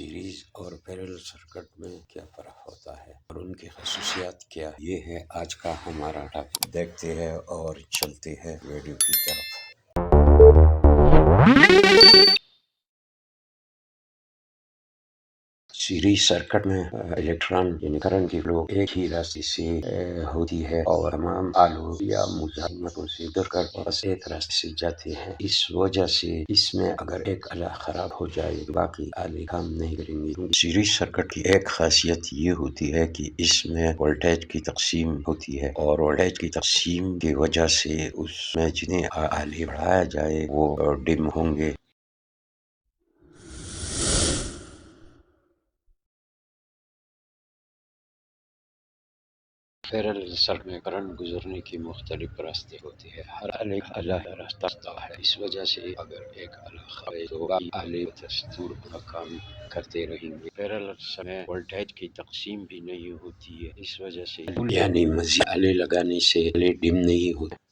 Series اور parallel circuit میں کیا فرق ہوتا ہے اور ان کی خصوصیات کیا؟ یہ ہے آج کا ہمارا ٹاپک۔ دیکھتے ہیں اور چلتے ہیں ویڈیو کی طرف۔ سیریز سرکٹ میں الیکٹران یعنی کرنٹ کی فلو ایک ہی راستے سے ہوتی ہے اور تمام آلو یا مزاحمتوں سے گر کر بس ایک راستے سے جاتے ہیں۔ اس وجہ سے اس میں اگر ایک آلہ خراب ہو جائے تو باقی آلے کام نہیں کریں گے۔ سیریز سرکٹ کی ایک خاصیت یہ ہوتی ہے کہ اس میں وولٹیج کی تقسیم ہوتی ہے اور وولٹیج کی تقسیم کی وجہ سے اس میں جتنے آلے بڑھایا جائے وہ ڈم ہوں گے۔ پیرل سرکٹ میں کرنٹ گزرنے کی مختلف راستے ہوتے ہیں۔ ہر آلہ راستہ ہے۔ اس وجہ سے اگر ایک آلہ خراب ہے تو باقی آلے دستور اپنا کام کرتے رہیں گے۔ پیرل سرکٹ میں وولٹیج کی تقسیم بھی نہیں ہوتی ہے، اس وجہ سے یعنی مزید آلے لگانے سے آلے ڈم نہیں ہوتے۔